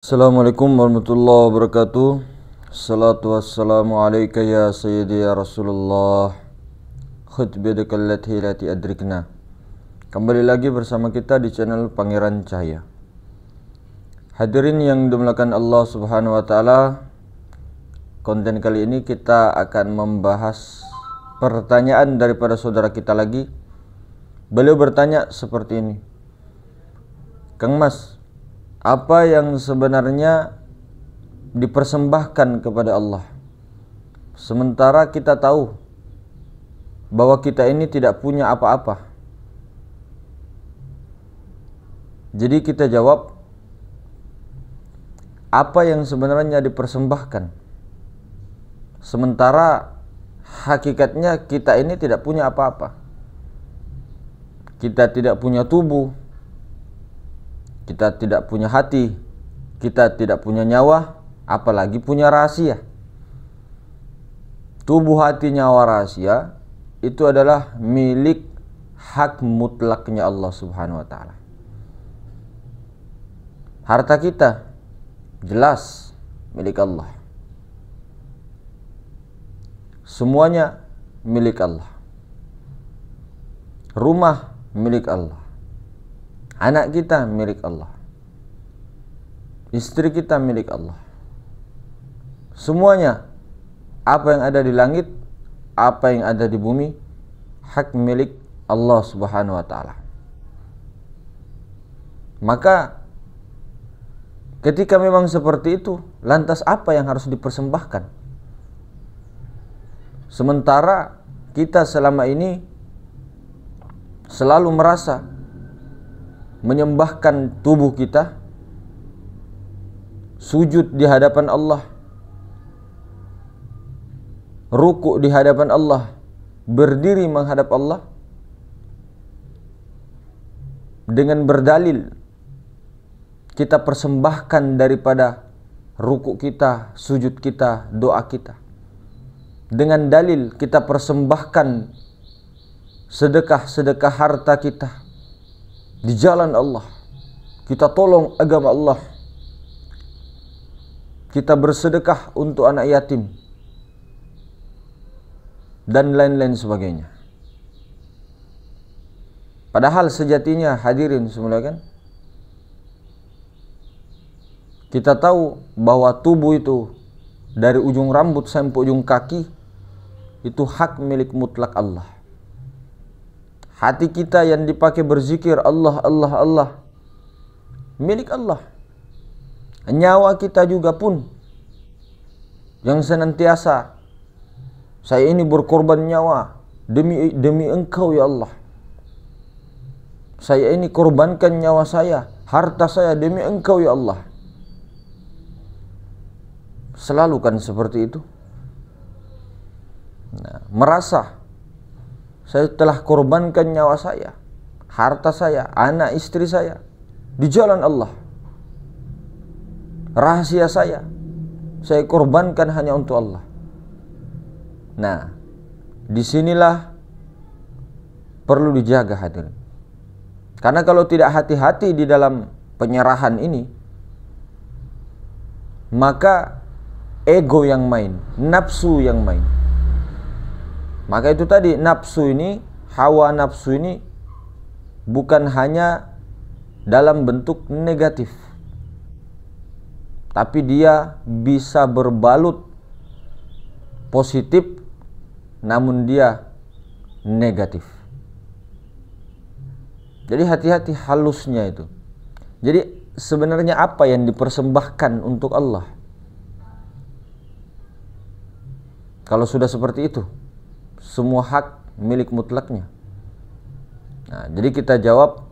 Assalamualaikum warahmatullahi wabarakatuh. Salatu wassalamu alaika ya sayyidi ya Rasulullah. Khutbadaka allati lati adrikna. Kembali lagi bersama kita di channel Pangeran Cahaya. Hadirin yang dimuliakan Allah Subhanahu wa taala, konten kali ini kita akan membahas pertanyaan daripada saudara kita lagi. Beliau bertanya seperti ini. Kang Mas, apa yang sebenarnya dipersembahkan kepada Allah? Sementara kita tahu bahwa kita ini tidak punya apa-apa. Jadi kita jawab, apa yang sebenarnya dipersembahkan? Sementara hakikatnya kita ini tidak punya apa-apa. Kita tidak punya tubuh, kita tidak punya hati, kita tidak punya nyawa, apalagi punya rahasia. Tubuh, hati, nyawa, rahasia itu adalah milik hak mutlaknya Allah Subhanahu wa taala. Harta kita jelas milik Allah. Semuanya milik Allah. Rumah milik Allah. Anak kita milik Allah. Istri kita milik Allah. Semuanya, apa yang ada di langit, apa yang ada di bumi, hak milik Allah Subhanahu wa taala. Maka ketika memang seperti itu, lantas apa yang harus dipersembahkan? Sementara kita selama ini selalu merasa menyembahkan tubuh kita, sujud di hadapan Allah, rukuk di hadapan Allah, berdiri menghadap Allah dengan berdalil kita persembahkan daripada rukuk kita, sujud kita, doa kita. Dengan dalil kita persembahkan sedekah-sedekah harta kita di jalan Allah. Kita tolong agama Allah. Kita bersedekah untuk anak yatim dan lain-lain sebagainya. Padahal sejatinya hadirin semua kan, kita tahu bahwa tubuh itu dari ujung rambut sampai ujung kaki itu hak milik mutlak Allah. Hati kita yang dipakai berzikir Allah, Allah, Allah, milik Allah. Nyawa kita juga pun yang senantiasa, saya ini berkorban nyawa demi Engkau ya Allah. Saya ini korbankan nyawa saya, harta saya demi Engkau ya Allah. Selalu kan seperti itu. Nah, merasa saya telah korbankan nyawa saya, harta saya, anak istri saya di jalan Allah. Rahasia saya korbankan hanya untuk Allah. Nah, disinilah perlu dijaga hadirin. Karena kalau tidak hati-hati di dalam penyerahan ini, maka ego yang main, nafsu yang main. Maka itu tadi, nafsu ini, hawa nafsu ini bukan hanya dalam bentuk negatif, tapi dia bisa berbalut positif, namun dia negatif. Jadi hati-hati halusnya itu. Jadi sebenarnya apa yang dipersembahkan untuk Allah? Kalau sudah seperti itu, semua hak milik mutlaknya. Nah, jadi kita jawab,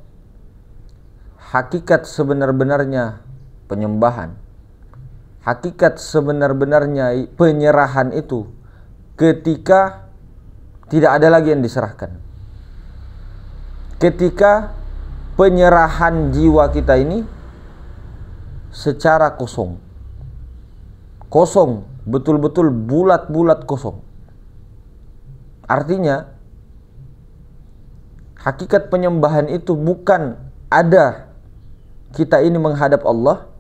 hakikat sebenar-benarnya penyembahan, hakikat sebenar-benarnya penyerahan itu ketika tidak ada lagi yang diserahkan. Ketika penyerahan jiwa kita ini secara kosong. Kosong, betul-betul bulat-bulat kosong. Artinya hakikat penyembahan itu bukan ada kita ini menghadap Allah,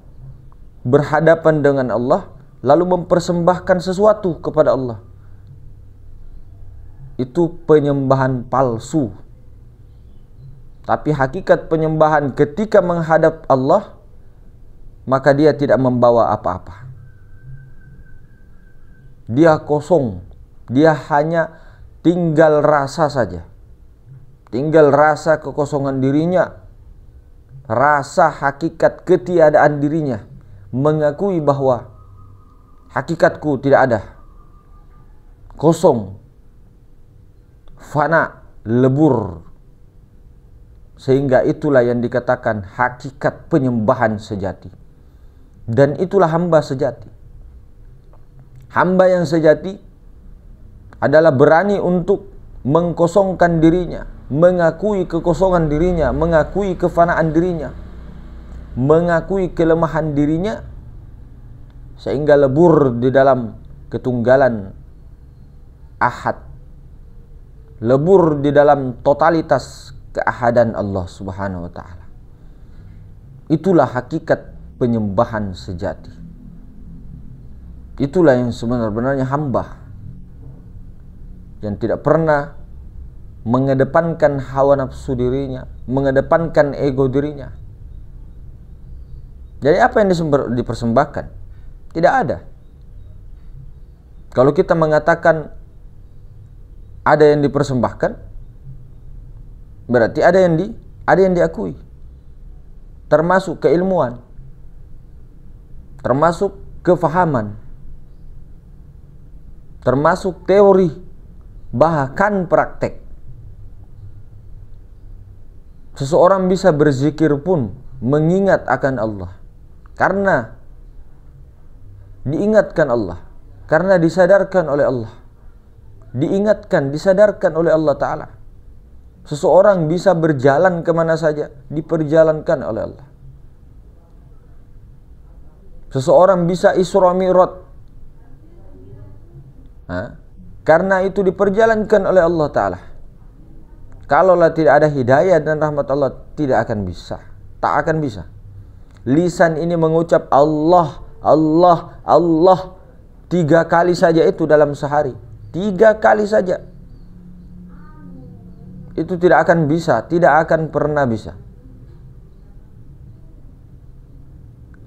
berhadapan dengan Allah lalu mempersembahkan sesuatu kepada Allah. Itu penyembahan palsu. Tapi hakikat penyembahan ketika menghadap Allah, maka dia tidak membawa apa-apa. Dia kosong. Dia hanya tinggal rasa saja. Tinggal rasa kekosongan dirinya, rasa hakikat ketiadaan dirinya, mengakui bahwa hakikatku tidak ada, kosong, fana, lebur. Sehingga itulah yang dikatakan hakikat penyembahan sejati. Dan itulah hamba sejati. Hamba yang sejati adalah berani untuk mengkosongkan dirinya, mengakui kekosongan dirinya, mengakui kefanaan dirinya, mengakui kelemahan dirinya, sehingga lebur di dalam ketunggalan ahad, lebur di dalam totalitas keahadan Allah Subhanahu wa ta'ala. Itulah hakikat penyembahan sejati. Itulah yang sebenarnya hamba yang tidak pernah mengedepankan hawa nafsu dirinya, mengedepankan ego dirinya. Jadi apa yang dipersembahkan? Tidak ada. Kalau kita mengatakan ada yang dipersembahkan, berarti ada yang diakui. Termasuk keilmuan, termasuk kefahaman, termasuk teori, bahkan praktek. Seseorang bisa berzikir pun mengingat akan Allah, karena diingatkan Allah, karena disadarkan oleh Allah, diingatkan, disadarkan oleh Allah Ta'ala. Seseorang bisa berjalan kemana saja, diperjalankan oleh Allah. Seseorang bisa Isra Mi'raj, karena itu diperjalankan oleh Allah Ta'ala. Kalaulah tidak ada hidayah dan rahmat Allah, tidak akan bisa, tak akan bisa. Lisan ini mengucap Allah, Allah, Allah 3 kali saja itu dalam sehari, 3 kali saja. Itu tidak akan bisa, tidak akan pernah bisa.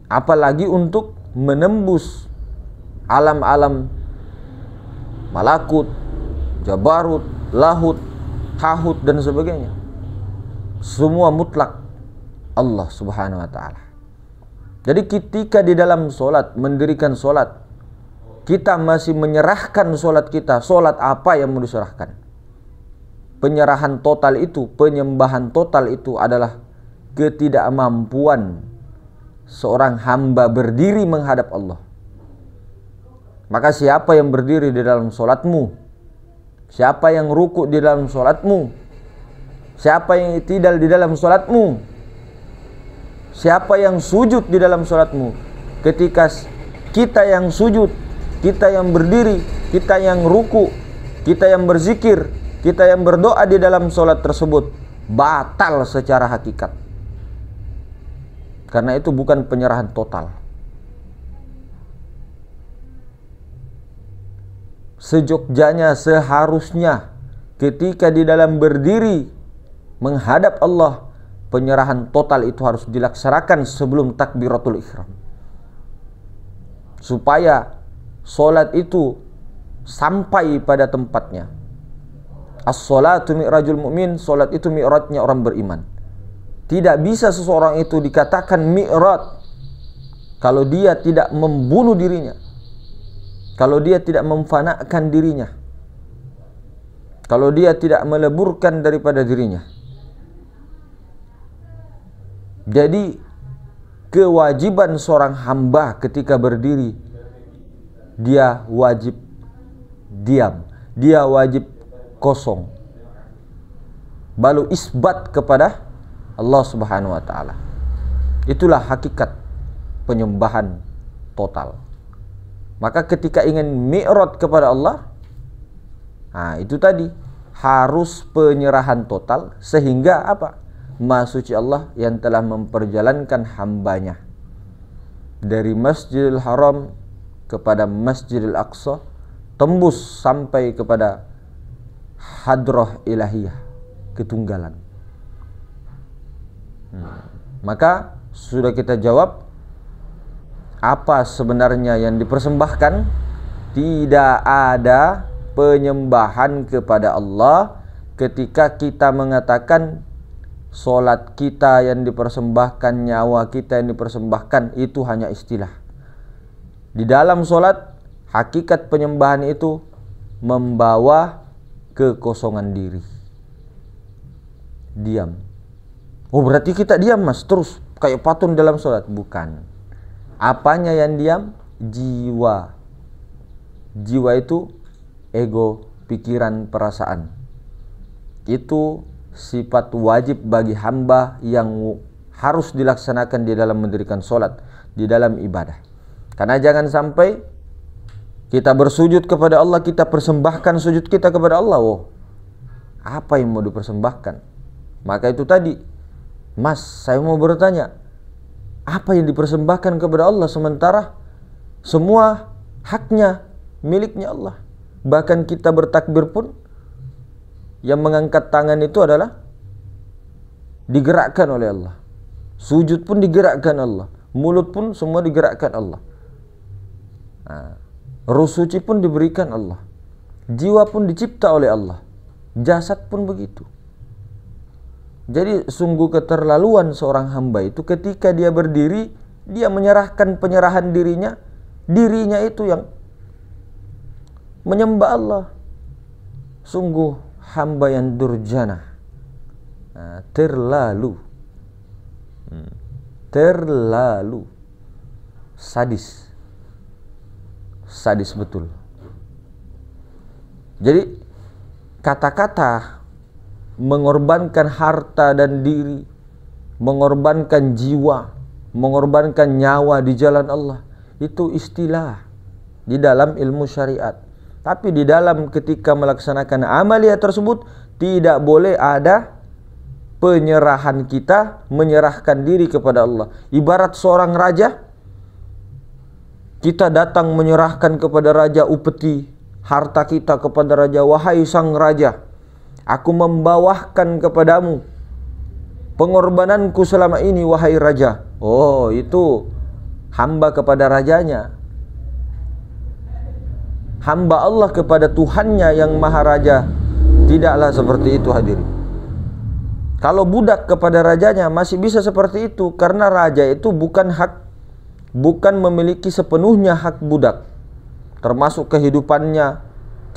Apalagi untuk menembus alam-alam malakut, jabarut, lahut, hahut dan sebagainya. Semua mutlak Allah Subhanahu wa ta'ala. Jadi ketika di dalam solat, mendirikan solat, kita masih menyerahkan solat kita, solat apa yang mau diserahkan? Penyerahan total itu, penyembahan total itu adalah ketidakmampuan seorang hamba berdiri menghadap Allah. Maka siapa yang berdiri di dalam solatmu, siapa yang ruku di dalam solatmu, siapa yang i'tidal di dalam solatmu, siapa yang sujud di dalam solatmu, ketika kita yang sujud, kita yang berdiri, kita yang ruku, kita yang berzikir, kita yang berdoa di dalam solat tersebut, batal secara hakikat. Karena itu bukan penyerahan total. Sejogjanya, seharusnya ketika di dalam berdiri menghadap Allah, penyerahan total itu harus dilaksanakan sebelum takbiratul ihram, supaya solat itu sampai pada tempatnya. As-salatu mi'rajul mu'min, solat itu mi'rajnya orang beriman. Tidak bisa seseorang itu dikatakan mi'raj kalau dia tidak membunuh dirinya, kalau dia tidak memfanakan dirinya, kalau dia tidak meleburkan daripada dirinya. Jadi kewajiban seorang hamba ketika berdiri, dia wajib diam, dia wajib kosong, balu isbat kepada Allah Subhanahu wa ta'ala. Itulah hakikat penyembahan total. Maka ketika ingin mi'raj kepada Allah, itu tadi harus penyerahan total, sehingga apa? Maha suci Allah yang telah memperjalankan hambanya. dari Masjidil Haram kepada Masjidil Aqsa, tembus sampai kepada Hadrah Ilahiyah, ketunggalan. Maka sudah kita jawab apa sebenarnya yang dipersembahkan. Tidak ada penyembahan kepada Allah ketika kita mengatakan solat kita yang dipersembahkan, nyawa kita yang dipersembahkan, itu hanya istilah. Di dalam solat, hakikat penyembahan itu membawa kekosongan diri. Diam. Oh, berarti kita diam, Mas, terus kayak patung dalam solat? Bukan. Apanya yang diam? Jiwa. Jiwa itu ego, pikiran, perasaan. Itu sifat wajib bagi hamba yang harus dilaksanakan di dalam mendirikan solat, di dalam ibadah. Karena jangan sampai kita bersujud kepada Allah, kita persembahkan sujud kita kepada Allah. Oh, apa yang mau dipersembahkan? Maka itu tadi, Mas, saya mau bertanya, apa yang dipersembahkan kepada Allah sementara semua haknya miliknya Allah? Bahkan kita bertakbir pun yang mengangkat tangan itu adalah digerakkan oleh Allah. Sujud pun digerakkan Allah. Mulut pun semua digerakkan Allah. Ruh suci pun diberikan Allah. Jiwa pun dicipta oleh Allah. Jasad pun begitu. Jadi sungguh keterlaluan seorang hamba itu ketika dia berdiri, dia menyerahkan penyerahan dirinya itu yang menyembah Allah. Sungguh hamba yang durjana, terlalu sadis betul. Jadi kata-kata mengorbankan harta dan diri, mengorbankan jiwa, mengorbankan nyawa di jalan Allah, itu istilah di dalam ilmu syariat. Tapi di dalam ketika melaksanakan amalia tersebut tidak boleh ada penyerahan kita, menyerahkan diri kepada Allah. Ibarat seorang raja, kita datang menyerahkan kepada Raja Upeti harta kita kepada raja. Wahai sang raja, aku membawahkan kepadamu pengorbananku selama ini, wahai raja. Oh, itu hamba kepada rajanya. Hamba Allah kepada Tuhannya yang Maha Raja tidaklah seperti itu, hadirin. Kalau budak kepada rajanya masih bisa seperti itu, karena raja itu bukan memiliki sepenuhnya hak budak, termasuk kehidupannya,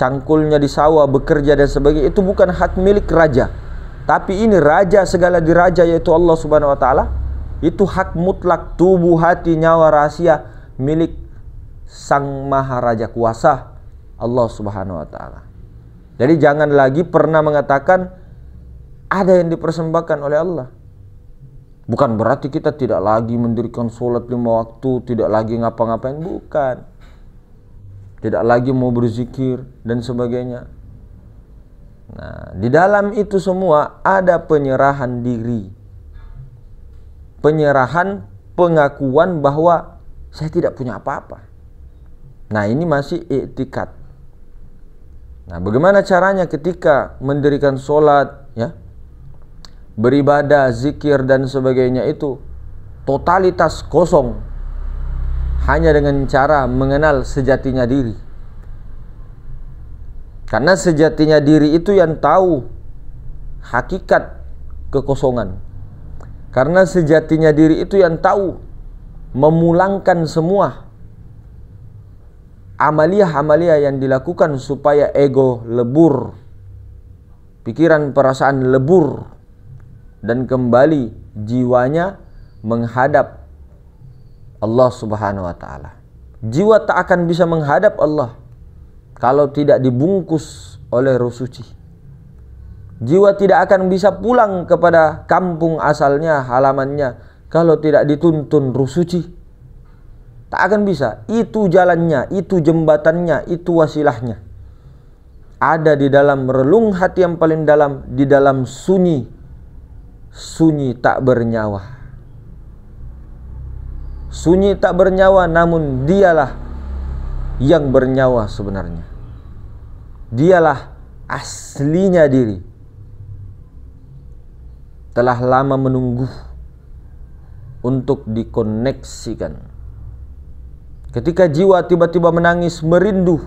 cangkulnya di sawah, bekerja dan sebagainya, itu bukan hak milik raja. Tapi ini raja segala diraja, yaitu Allah Subhanahu wa taala, itu hak mutlak, tubuh, hati, nyawa, rahasia milik Sang Maha Raja Kuasa, Allah Subhanahu wa taala. Jadi jangan lagi pernah mengatakan ada yang dipersembahkan oleh Allah. Bukan berarti kita tidak lagi mendirikan sholat 5 waktu, tidak lagi ngapa-ngapain, bukan. Tidak lagi mau berzikir dan sebagainya. Nah, di dalam itu semua ada penyerahan diri. Penyerahan, pengakuan bahwa saya tidak punya apa-apa. Nah, ini masih i'tikad. Nah, bagaimana caranya ketika mendirikan sholat, ya, beribadah, zikir dan sebagainya itu totalitas kosong, hanya dengan cara mengenal sejatinya diri. Karena sejatinya diri itu yang tahu hakikat kekosongan. Karena sejatinya diri itu yang tahu memulangkan semua amalia-amalia yang dilakukan supaya ego lebur, pikiran perasaan lebur, dan kembali jiwanya menghadap Allah Subhanahu wa taala. Jiwa tak akan bisa menghadap Allah kalau tidak dibungkus oleh ruh suci. Jiwa tidak akan bisa pulang kepada kampung asalnya, halamannya, kalau tidak dituntun ruh suci. Tak akan bisa. Itu jalannya, itu jembatannya, itu wasilahnya. Ada di dalam relung hati yang paling dalam, di dalam sunyi tak bernyawa. sunyi tak bernyawa, namun dialah yang bernyawa sebenarnya. Dialah aslinya diri. Telah lama menunggu untuk dikoneksikan. Ketika jiwa tiba-tiba menangis, merindu,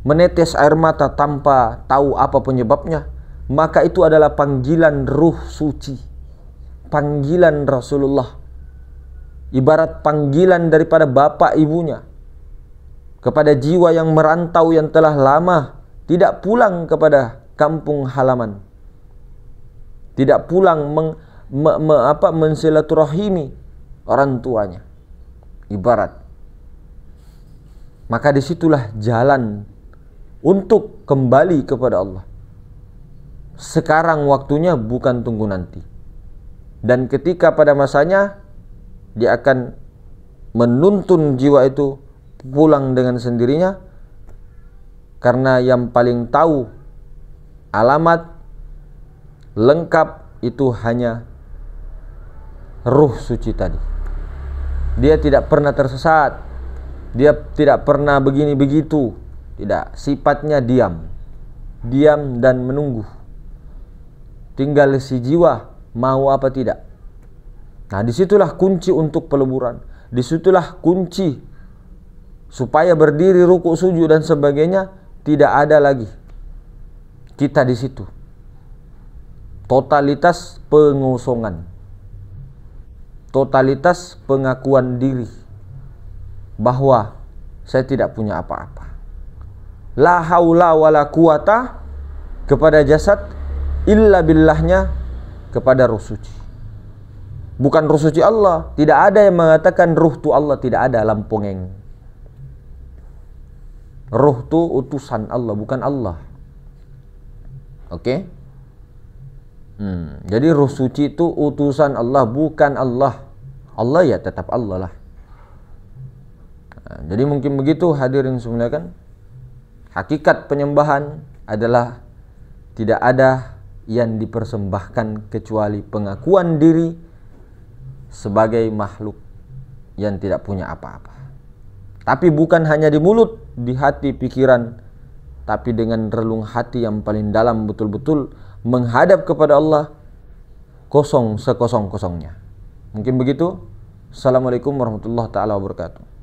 menetes air mata tanpa tahu apa penyebabnya, maka itu adalah panggilan ruh suci, panggilan Rasulullah, ibarat panggilan daripada bapak ibunya kepada jiwa yang merantau, yang telah lama tidak pulang kepada kampung halaman, tidak pulang mensilaturahimi orang tuanya, ibarat. Maka disitulah jalan untuk kembali kepada Allah. Sekarang waktunya, bukan tunggu nanti. Dan ketika pada masanya, dia akan menuntun jiwa itu pulang dengan sendirinya, karena yang paling tahu alamat lengkap itu hanya ruh suci tadi. Dia tidak pernah tersesat, dia tidak pernah begini begitu, tidak. Sifatnya diam, diam dan menunggu. Tinggal si jiwa mau apa tidak. Nah, disitulah kunci untuk peleburan. Disitulah kunci supaya berdiri, ruku, sujud dan sebagainya. Tidak ada lagi kita di situ. Totalitas pengosongan, totalitas pengakuan diri bahwa saya tidak punya apa-apa. La haula wala quwata kepada jasad, illa billahnya kepada ruh suci. Bukan ruh suci Allah. Tidak ada yang mengatakan ruh tu Allah. Tidak ada, lampongeng. Ruh tu utusan Allah, bukan Allah. Oke? Jadi ruh suci itu utusan Allah, bukan Allah. Allah ya tetap Allah lah. Nah, jadi mungkin begitu hadirin semuanya. Hakikat penyembahan adalah tidak ada yang dipersembahkan kecuali pengakuan diri sebagai makhluk yang tidak punya apa-apa. Tapi bukan hanya di mulut, di hati, pikiran, tapi dengan relung hati yang paling dalam, betul-betul menghadap kepada Allah, kosong sekosong-kosongnya. Mungkin begitu. Assalamualaikum warahmatullahi taala wabarakatuh.